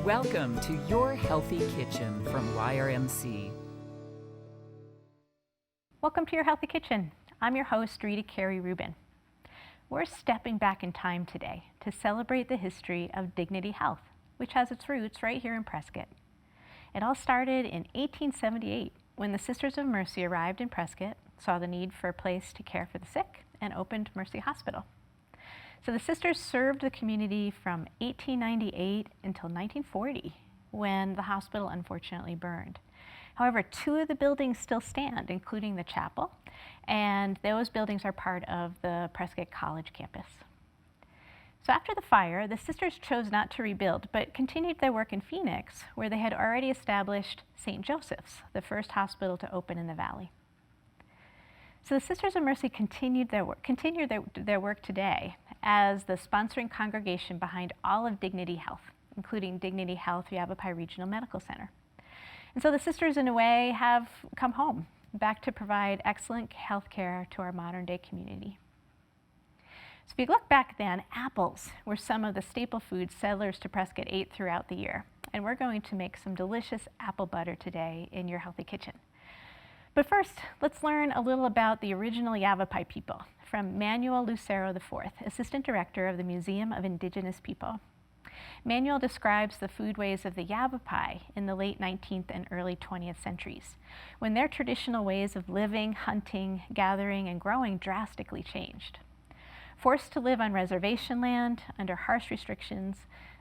Welcome to Your Healthy Kitchen from YRMC. Welcome to Your Healthy Kitchen. I'm your host, Rita Carey Rubin. We're stepping back in time today to celebrate the history of Dignity Health, which has its roots right here in Prescott. It all started in 1878 when the Sisters of Mercy arrived in Prescott, saw the need for a place to care for the sick, and opened Mercy Hospital. So the sisters served the community from 1898 until 1940, when the hospital unfortunately burned. However, two of the buildings still stand, including the chapel, and those buildings are part of the Prescott College campus. So after the fire, the sisters chose not to rebuild, but continued their work in Phoenix, where they had already established St. Joseph's, the first hospital to open in the valley. So the Sisters of Mercy continued their work today as the sponsoring congregation behind all of Dignity Health, including Dignity Health Yavapai Regional Medical Center. And so the sisters, in a way, have come home, back to provide excellent health care to our modern day community. So if you look back then, apples were some of the staple foods settlers to Prescott ate throughout the year. And we're going to make some delicious apple butter today in Your Healthy Kitchen. But first, let's learn a little about the original Yavapai people from Manuel Lucero IV, Assistant Director of the Museum of Indigenous People. Manuel describes the foodways of the Yavapai in the late 19th and early 20th centuries, when their traditional ways of living, hunting, gathering, and growing drastically changed. Forced to live on reservation land under harsh restrictions,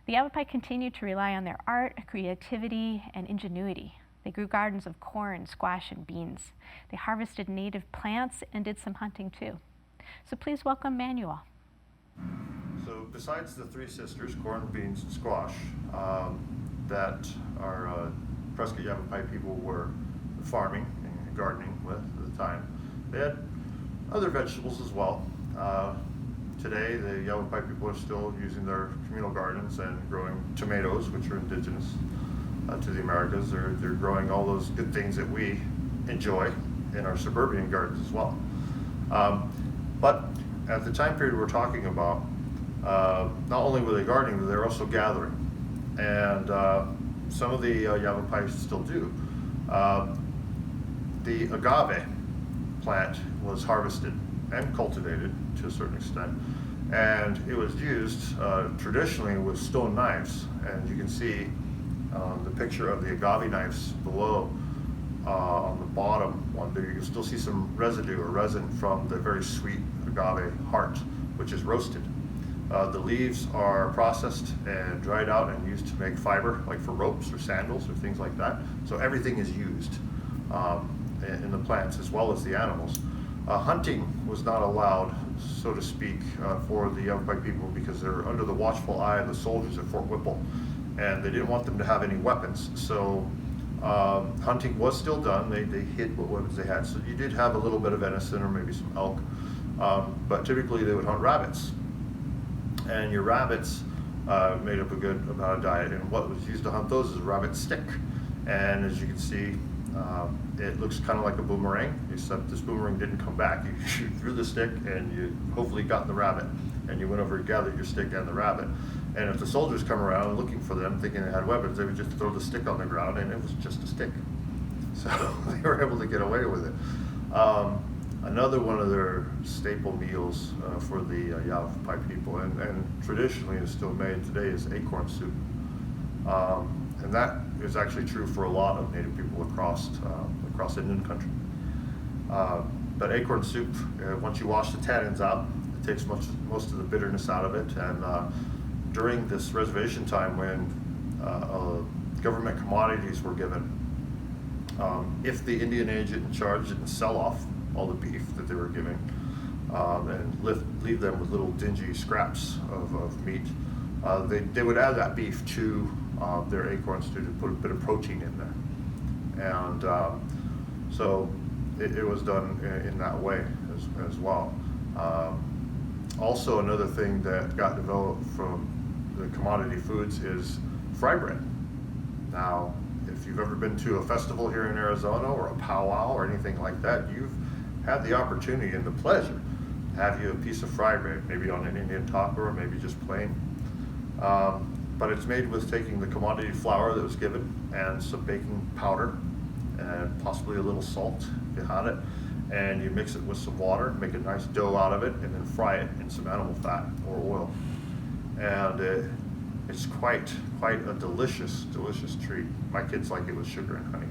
the Yavapai continued to rely on their art, creativity, and ingenuity. They grew gardens of corn, squash, and beans. They harvested native plants and did some hunting too. So please welcome Manuel. So besides the three sisters, corn, beans, and squash, that our Prescott Yavapai people were farming and gardening with at the time, they had other vegetables as well. Today, the Yavapai people are still using their communal gardens and growing tomatoes, which are indigenous to the Americas. They're growing all those good things that we enjoy in our suburban gardens as well. But at the time period we're talking about, not only were they gardening, but they were also gathering. And some of the Yavapai still do. The agave plant was harvested and cultivated to a certain extent. And it was used traditionally with stone knives. And you can see the picture of the agave knives below on the bottom one there. You can still see some residue or resin from the very sweet agave heart, which is roasted. The leaves are processed and dried out and used to make fiber, like for ropes or sandals or things like that. So everything is used in the plants as well as the animals. Hunting was not allowed, so to speak, for the Yavapai people because they're under the watchful eye of the soldiers at Fort Whipple, and they didn't want them to have any weapons. So hunting was still done. They hid what weapons they had. So you did have a little bit of venison or maybe some elk, but typically they would hunt rabbits. And your rabbits made up a good amount of diet, and what was used to hunt those is a rabbit stick. And as you can see, it looks kind of like a boomerang, except this boomerang didn't come back. You threw the stick and you hopefully got the rabbit, and you went over and gathered your stick and the rabbit. And if the soldiers come around looking for them, thinking they had weapons, they would just throw the stick on the ground, and it was just a stick. So they were able to get away with it. Another one of their staple meals for the Yavapai people, and traditionally is still made today, is acorn soup. And that is actually true for a lot of Native people across Indian country. But acorn soup, once you wash the tannins out, it takes most of the bitterness out of it. And during this reservation time, when government commodities were given, if the Indian agent in charge didn't sell off all the beef that they were giving and leave them with little dingy scraps of meat, they would add that beef to their acorns to put a bit of protein in there. And so it was done in that way as well. Also, another thing that got developed from the commodity foods is fry bread. Now, if you've ever been to a festival here in Arizona or a powwow or anything like that, you've had the opportunity and the pleasure to have you a piece of fry bread, maybe on an Indian taco or maybe just plain. but it's made with taking the commodity flour that was given and some baking powder and possibly a little salt if you had it, and you mix it with some water, make a nice dough out of it, and then fry it in some animal fat or oil. And it's quite a delicious treat. My kids like it with sugar and honey.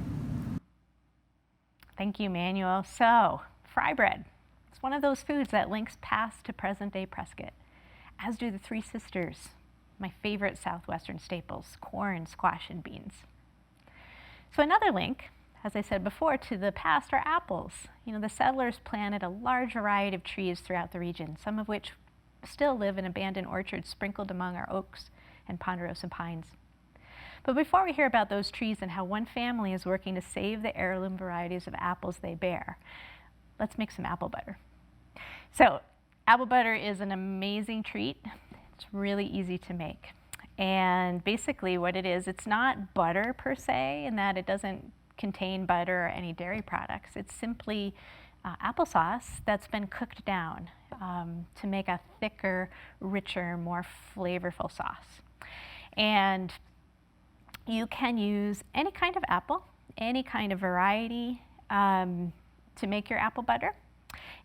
Thank you, Manuel. So, fry bread. It's one of those foods that links past to present-day Prescott, as do the Three Sisters, my favorite Southwestern staples, corn, squash, and beans. So another link, as I said before, to the past are apples. You know, the settlers planted a large variety of trees throughout the region, some of which still live in abandoned orchards sprinkled among our oaks and ponderosa pines. But before we hear about those trees and how one family is working to save the heirloom varieties of apples they bear, let's make some apple butter. So, apple butter is an amazing treat. It's really easy to make. And basically what it is, it's not butter per se, in that it doesn't contain butter or any dairy products. It's simply applesauce that's been cooked down to make a thicker, richer, more flavorful sauce. And you can use any kind of apple, any kind of variety to make your apple butter.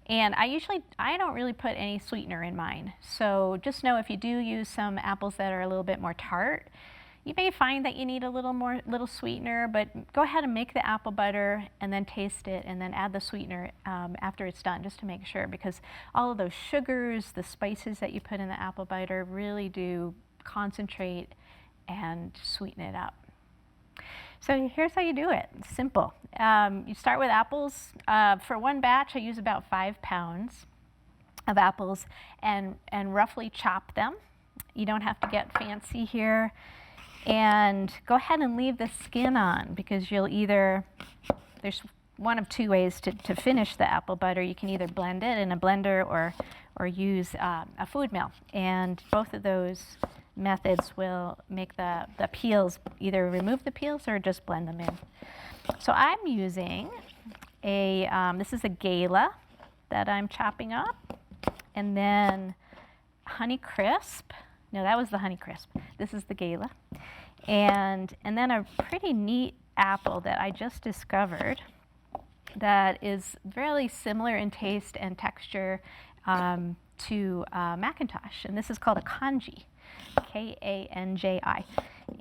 And I don't really put any sweetener in mine. So just know if you do use some apples that are a little bit more tart, you may find that you need a little sweetener, but go ahead and make the apple butter and then taste it and then add the sweetener after it's done, just to make sure, because all of those sugars, the spices that you put in the apple butter really do concentrate and sweeten it up. So here's how you do it. It's simple. You start with apples. For one batch, I use about 5 pounds of apples and roughly chop them. You don't have to get fancy here. And go ahead and leave the skin on, because you'll either, there's one of two ways to finish the apple butter. You can either blend it in a blender or use a food mill. And both of those methods will make the peels, either remove the peels or just blend them in. So I'm using this is a gala that I'm chopping up, and then Honey Crisp. No, that was the Honey Crisp. This is the gala. And then a pretty neat apple that I just discovered that is really similar in taste and texture to Macintosh. And this is called a kanji, K-A-N-J-I.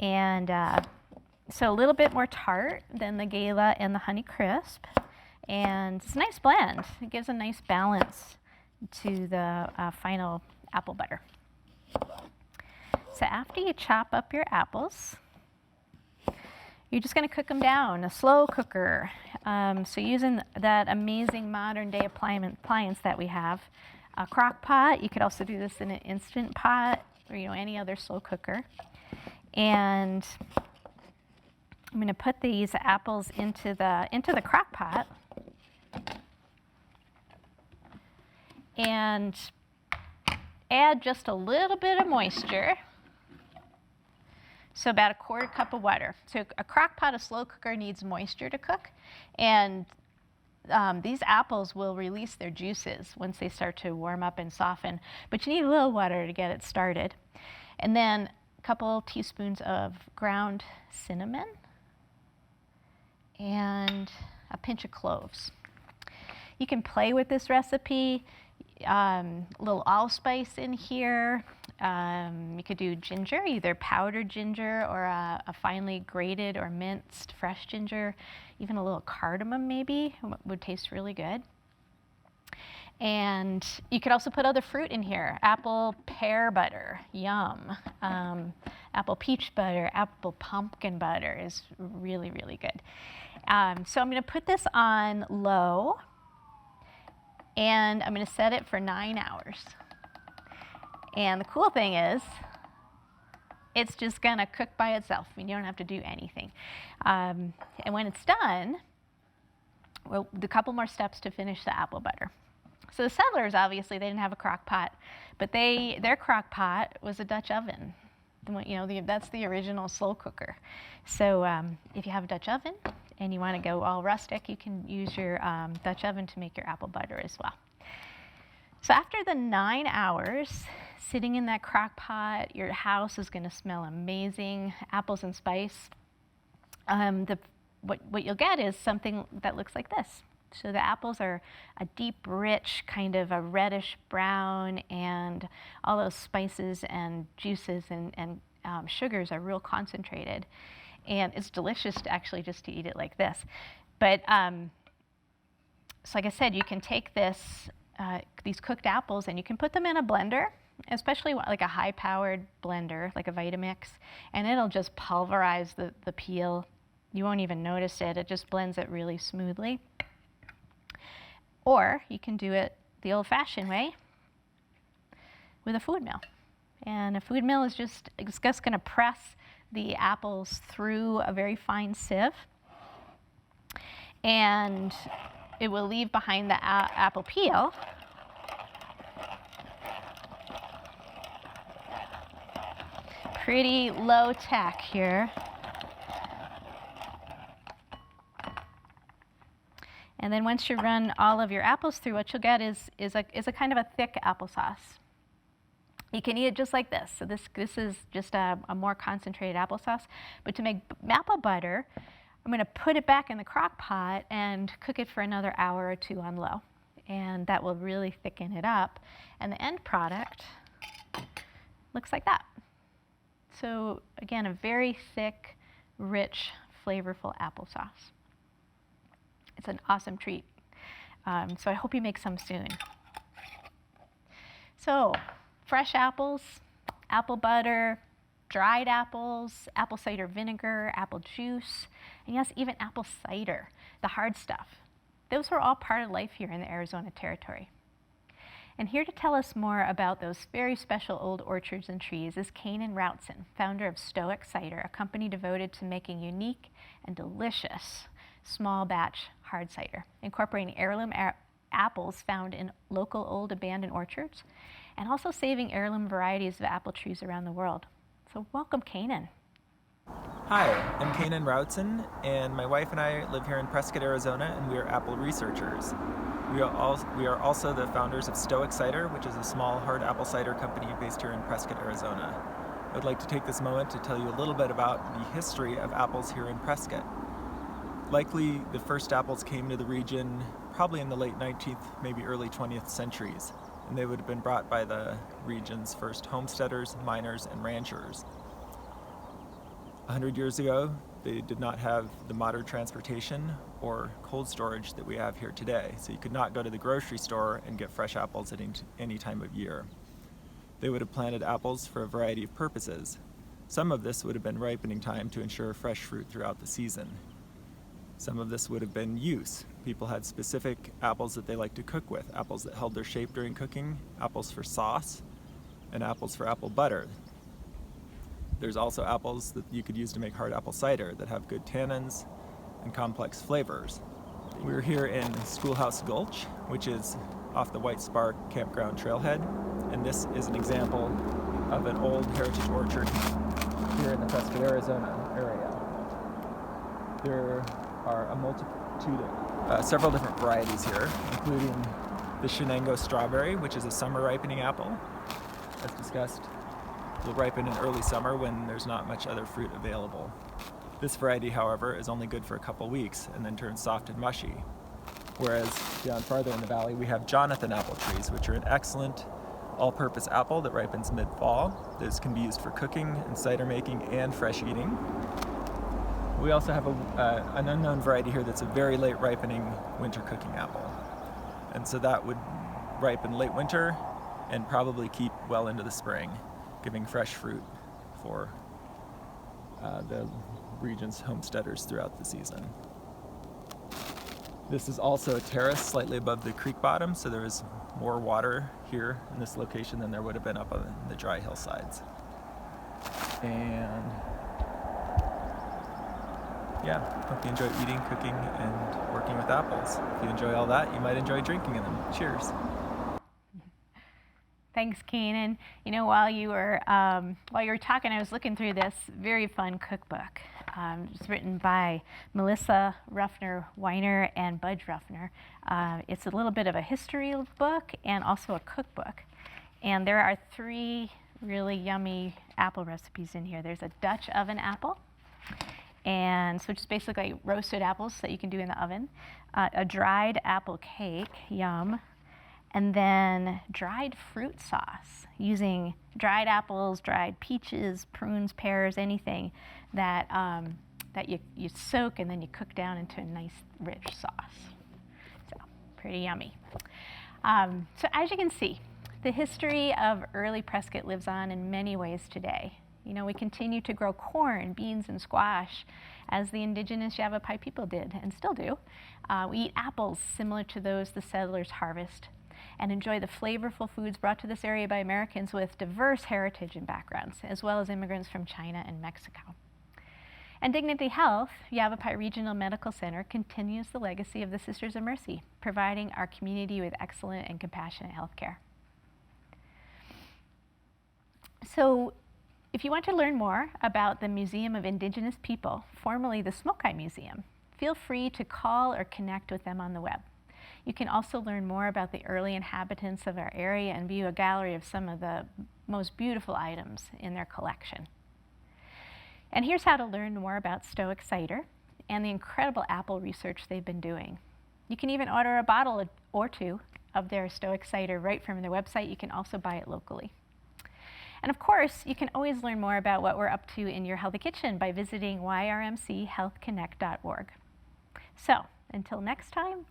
And so a little bit more tart than the gala and the Honey Crisp. And it's a nice blend. It gives a nice balance to the final apple butter. So after you chop up your apples, you're just going to cook them down, a slow cooker. So using that amazing modern day appliance that we have, a crock pot. You could also do this in an Instant Pot or any other slow cooker. And I'm going to put these apples into the crock pot and add just a little bit of moisture. So about a 1/4 cup of water. So a crock pot, a slow cooker, needs moisture to cook. And these apples will release their juices once they start to warm up and soften. But you need a little water to get it started. And then a couple teaspoons of ground cinnamon and a pinch of cloves. You can play with this recipe. A little allspice in here. You could do ginger, either powdered ginger or a finely grated or minced fresh ginger. Even a little cardamom maybe would taste really good. And you could also put other fruit in here. Apple pear butter, yum. Apple peach butter, apple pumpkin butter is really, really good. So I'm going to put this on low. And I'm going to set it for 9 hours. And the cool thing is, it's just going to cook by itself. I mean, you don't have to do anything. And when it's done, well, a couple more steps to finish the apple butter. So the settlers, obviously, they didn't have a crock pot, but their crock pot was a Dutch oven. That's the original slow cooker. So if you have a Dutch oven, and you want to go all rustic, you can use your Dutch oven to make your apple butter as well. So after the 9 hours, sitting in that crock pot. Your house is going to smell amazing, apples and spice. What you'll get is something that looks like this. So the apples are a deep, rich, kind of a reddish brown, and all those spices and juices and sugars are real concentrated. And it's delicious to actually just to eat it like this. But so like I said, you can take these cooked apples and you can put them in a blender, especially like a high-powered blender, like a Vitamix, and it'll just pulverize the peel. You won't even notice it. It just blends it really smoothly. Or you can do it the old-fashioned way with a food mill. And a food mill is just going to press the apples through a very fine sieve. And it will leave behind the apple peel. Pretty low tech here. And then once you run all of your apples through, what you'll get is a kind of a thick applesauce. You can eat it just like this. So this is just a more concentrated applesauce. But to make apple butter, I'm going to put it back in the crock pot and cook it for another hour or two on low. And that will really thicken it up. And the end product looks like that. So again, a very thick, rich, flavorful applesauce. It's an awesome treat. So I hope you make some soon. So fresh apples, apple butter, dried apples, apple cider vinegar, apple juice, and yes, even apple cider, the hard stuff. Those are all part of life here in the Arizona territory. And here to tell us more about those very special old orchards and trees is Kanan Routson, founder of Stoic Cider, a company devoted to making unique and delicious small batch hard cider, incorporating heirloom apples found in local old abandoned orchards, and also saving heirloom varieties of apple trees around the world. So welcome, Kanan. Hi, I'm Kanan Routson, and my wife and I live here in Prescott, Arizona, and we are apple researchers. We are also the founders of Stoic Cider, which is a small hard apple cider company based here in Prescott, Arizona. I would like to take this moment to tell you a little bit about the history of apples here in Prescott. Likely the first apples came to the region probably in the late 19th, maybe early 20th centuries, and they would have been brought by the region's first homesteaders, miners, and ranchers. 100 years ago, they did not have the modern transportation or cold storage that we have here today, so you could not go to the grocery store and get fresh apples at any time of year. They would have planted apples for a variety of purposes. Some of this would have been ripening time to ensure fresh fruit throughout the season. Some of this would have been use. People had specific apples that they liked to cook with, apples that held their shape during cooking, apples for sauce, and apples for apple butter. There's also apples that you could use to make hard apple cider that have good tannins and complex flavors. We're here in Schoolhouse Gulch, which is off the White Spar Campground trailhead, and this is an example of an old heritage orchard here in the Prescott, Arizona area. There are a multitude of several different varieties here, including the Shenango strawberry, which is a summer ripening apple. As discussed, will ripen in early summer when there's not much other fruit available. This variety, however, is only good for a couple weeks and then turns soft and mushy. Whereas down farther in the valley, we have Jonathan apple trees, which are an excellent all-purpose apple that ripens mid-fall. This can be used for cooking and cider making and fresh eating. We also have an unknown variety here that's a very late ripening winter cooking apple. And so that would ripen late winter and probably keep well into the spring, giving fresh fruit for the region's homesteaders throughout the season. This is also a terrace slightly above the creek bottom, so there is more water here in this location than there would have been up on the dry hillsides. And yeah, hope you enjoy eating, cooking, and working with apples. If you enjoy all that, you might enjoy drinking in them. Cheers. Thanks, Kanan. You know, while you were talking, I was looking through this very fun cookbook. It's written by Melissa Ruffner Weiner and Budge Ruffner. It's a little bit of a history book and also a cookbook. And there are 3 really yummy apple recipes in here. There's a Dutch oven apple, and so just basically roasted apples that you can do in the oven, a dried apple cake, yum, and then dried fruit sauce using dried apples, dried peaches, prunes, pears, anything that, that you soak and then you cook down into a nice rich sauce. So pretty yummy. So as you can see, the history of early Prescott lives on in many ways today. You know, we continue to grow corn, beans, and squash as the indigenous Yavapai people did and still do. We eat apples similar to those the settlers harvest and enjoy the flavorful foods brought to this area by Americans with diverse heritage and backgrounds, as well as immigrants from China and Mexico. And Dignity Health, Yavapai Regional Medical Center, continues the legacy of the Sisters of Mercy, providing our community with excellent and compassionate health care. So, if you want to learn more about the Museum of Indigenous People, formerly the Smoke-Eye Museum, feel free to call or connect with them on the web. You can also learn more about the early inhabitants of our area and view a gallery of some of the most beautiful items in their collection. And here's how to learn more about Stoic cider and the incredible apple research they've been doing. You can even order a bottle or 2 of their Stoic cider right from their website. You can also buy it locally. And of course, you can always learn more about what we're up to in your Healthy Kitchen by visiting yrmchealthconnect.org. So, until next time,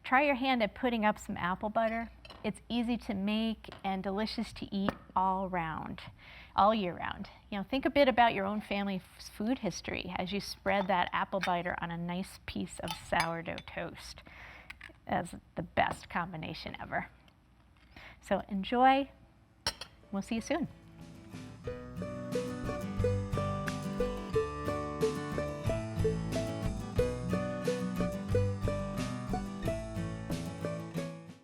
try your hand at putting up some apple butter. It's easy to make and delicious to eat all year round. You know, think a bit about your own family's food history as you spread that apple butter on a nice piece of sourdough toast. That's the best combination ever. So enjoy. We'll see you soon.